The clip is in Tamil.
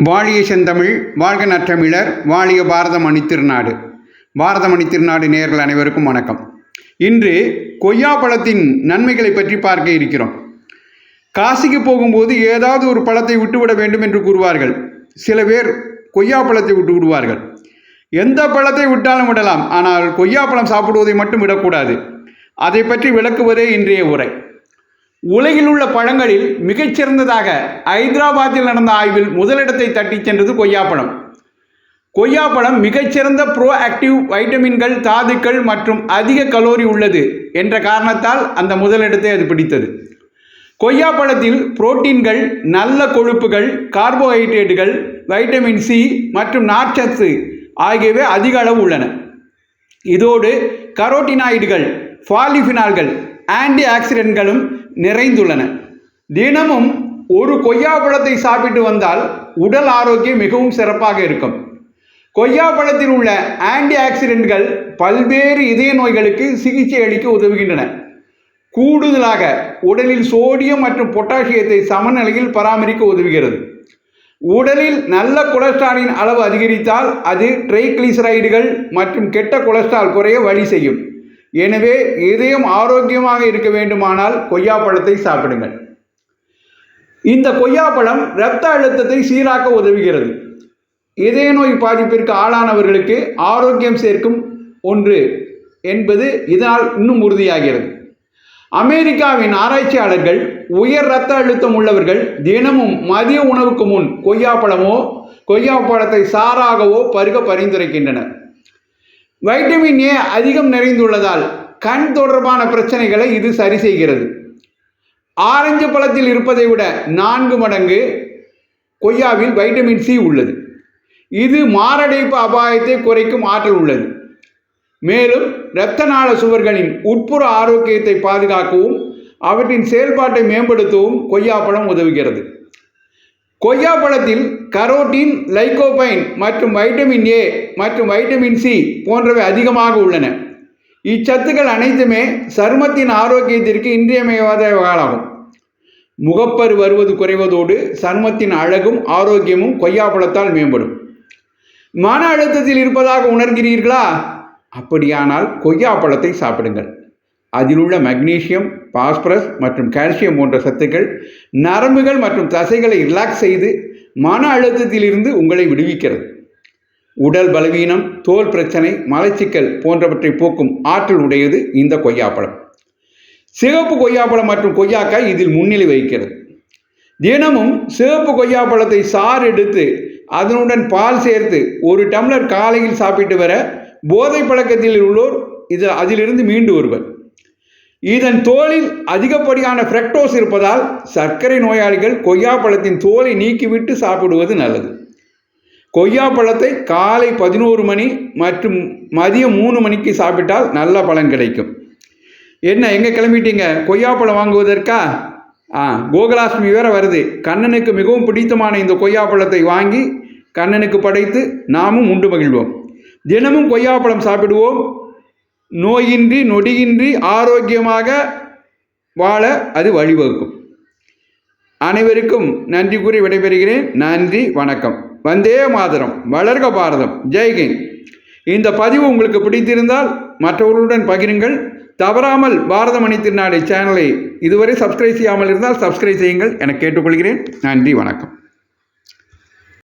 வாழிய செந்தமிழ் வாழ்க நற்றமிழர் வாழிய பாரதமணி திருநாடு. பாரதமணி திருநாடு நேயர்கள் அனைவருக்கும் வணக்கம். இன்று கொய்யாப்பழத்தின் நன்மைகளை பற்றி பார்க்க இருக்கிறோம். காசிக்கு போகும்போது ஏதாவது ஒரு பழத்தை விட்டுவிட வேண்டும் என்று கூறுவார்கள். சில பேர் கொய்யாப்பழத்தை விட்டு விடுவார்கள். எந்த பழத்தை விட்டாலும் விடலாம், ஆனால் கொய்யாப்பழம் சாப்பிடுவதை மட்டும் விடக்கூடாது. அதை பற்றி விளக்குவதே இன்றைய உரை. உலகில் உள்ள பழங்களில் மிகச்சிறந்ததாக ஐதராபாத்தில் நடந்த ஆய்வில் முதலிடத்தை தட்டி சென்றது கொய்யாப்பழம். கொய்யாப்பழம் மிகச்சிறந்த ப்ரோ ஆக்டிவ் வைட்டமின்கள், தாதுக்கள் மற்றும் அதிக கலோரி உள்ளது என்ற காரணத்தால் அந்த முதலிடத்தை அது பிடித்தது. கொய்யாப்பழத்தில் புரோட்டீன்கள், நல்ல கொழுப்புகள், கார்போஹைட்ரேட்டுகள், வைட்டமின் சி மற்றும் நார்ச்சத்து ஆகியவை அதிக அளவு உள்ளன. இதோடு கரோட்டினாய்டுகள், பாலிஃபினால்கள், ஆன்டி ஆக்சிடென்ட்களும் நிறைந்துள்ளன. தினமும் ஒரு கொய்யாப்பழத்தை சாப்பிட்டு வந்தால் உடல் ஆரோக்கியம் மிகவும் சிறப்பாக இருக்கும். கொய்யாப்பழத்தில் உள்ள ஆன்டி ஆக்சிடென்ட்கள் பல்வேறு இதய நோய்களுக்கு சிகிச்சை அளிக்க உதவுகின்றன. கூடுதலாக உடலில் சோடியம் மற்றும் பொட்டாசியத்தை சமநிலையில் பராமரிக்க உதவுகிறது. உடலில் நல்ல கொலஸ்ட்ராலின் அளவு அதிகரித்தால் அது ட்ரைகிளிசரைடுகள் மற்றும் கெட்ட கொலஸ்ட்ரால் குறைய வழி செய்யும். எனவே இதயம் ஆரோக்கியமாக இருக்க வேண்டுமானால் கொய்யாப்பழத்தை சாப்பிடுங்கள். இந்த கொய்யாப்பழம் இரத்த அழுத்தத்தை சீராக்க உதவுகிறது. இதய நோய் பாதிப்பிற்கு ஆளானவர்களுக்கு ஆரோக்கியம் சேர்க்கும் ஒன்று என்பது இதனால் இன்னும் உறுதியாகிறது. அமெரிக்காவின் ஆராய்ச்சியாளர்கள் உயர் இரத்த அழுத்தம் உள்ளவர்கள் தினமும் மதிய உணவுக்கு முன் கொய்யாப்பழத்தை சாறாகவோ பருக பரிந்துரைக்கின்றனர். வைட்டமின் ஏ அதிகம் நிறைந்துள்ளதால் கண் தொடர்பான பிரச்சனைகளை இது சரி செய்கிறது. ஆரஞ்சு பழத்தில் இருப்பதை விட 4 மடங்கு கொய்யாவில் வைட்டமின் சி உள்ளது. இது மாரடைப்பு அபாயத்தை குறைக்கும் ஆற்றல் உள்ளது. மேலும் இரத்த நாள சுவர்களின் உட்புற ஆரோக்கியத்தை பாதுகாக்கவும் அவற்றின் செயல்பாட்டை மேம்படுத்தவும் கொய்யாப்பழம் உதவுகிறது. கொய்யாப்பழத்தில் கரோட்டின், லைகோபைன் மற்றும் வைட்டமின் ஏ மற்றும் வைட்டமின் சி போன்றவை அதிகமாக உள்ளன. இச்சத்துக்கள் அனைத்துமே சருமத்தின் ஆரோக்கியத்திற்கு இன்றியமையாதவைகளாகும். முகப்பரு வருவது குறைவதோடு சருமத்தின் அழகும் ஆரோக்கியமும் கொய்யாப்பழத்தால் மேம்படும். மன அழுத்தத்தில் இருப்பதாக உணர்கிறீர்களா? அப்படியானால் கொய்யாப்பழத்தை சாப்பிடுங்கள். அதில் உள்ள மக்னீசியம், பாஸ்பரஸ் மற்றும் கால்சியம் போன்ற சத்துக்கள் நரம்புகள் மற்றும் தசைகளை ரிலாக்ஸ் செய்து மன அழுத்தத்திலிருந்து உங்களை விடுவிக்கிறது. உடல் பலவீனம், தோல் பிரச்சனை, மலச்சிக்கல் போன்றவற்றை போக்கும் ஆற்றல் உடையது இந்த கொய்யாப்பழம். சிவப்பு கொய்யாப்பழம் மற்றும் கொய்யாக்காய் இதில் முன்னிலை வகிக்கிறது. தினமும் சிவப்பு கொய்யாப்பழத்தை சாறு எடுத்து அதனுடன் பால் சேர்த்து 1 டம்ளர் காலையில் சாப்பிட்டு வர போதை பழக்கத்தில் உள்ளோர் அதிலிருந்து மீண்டு வருவர். இதன் தோலில் அதிகப்படியான ஃப்ரக்டோஸ் இருப்பதால் சர்க்கரை நோயாளிகள் கொய்யாப்பழத்தின் தோலை நீக்கிவிட்டு சாப்பிடுவது நல்லது. கொய்யாப்பழத்தை காலை 11 மணி மற்றும் மதியம் 3 மணிக்கு சாப்பிட்டால் நல்ல பலன் கிடைக்கும். என்ன, எங்கே கிளம்பிட்டீங்க? கொய்யாப்பழம் வாங்குவதற்கா? கோகுலாஷ்டமி வேற வருது. கண்ணனுக்கு மிகவும் பிடித்தமான இந்த கொய்யாப்பழத்தை வாங்கி கண்ணனுக்கு படைத்து நாமும் உண்டு மகிழ்வோம். தினமும் கொய்யாப்பழம் சாப்பிடுவோம். நோயின்றி நொடியின்றி ஆரோக்கியமாக வாழ அது வழிவகுக்கும். அனைவருக்கும் நன்றி கூறி விடைபெறுகிறேன். நன்றி, வணக்கம். வந்தே மாதரம், வளர்க பாரதம், ஜெய்ஹிந்த். இந்த பதிவு உங்களுக்கு பிடித்திருந்தால் மற்றவர்களுடன் பகிருங்கள். தவறாமல் பாரதமணி திருநாடு சேனலை இதுவரை சப்ஸ்கிரைப் செய்யாமல் இருந்தால் சப்ஸ்கிரைப் செய்யுங்கள் என கேட்டுக்கொள்கிறேன். நன்றி, வணக்கம்.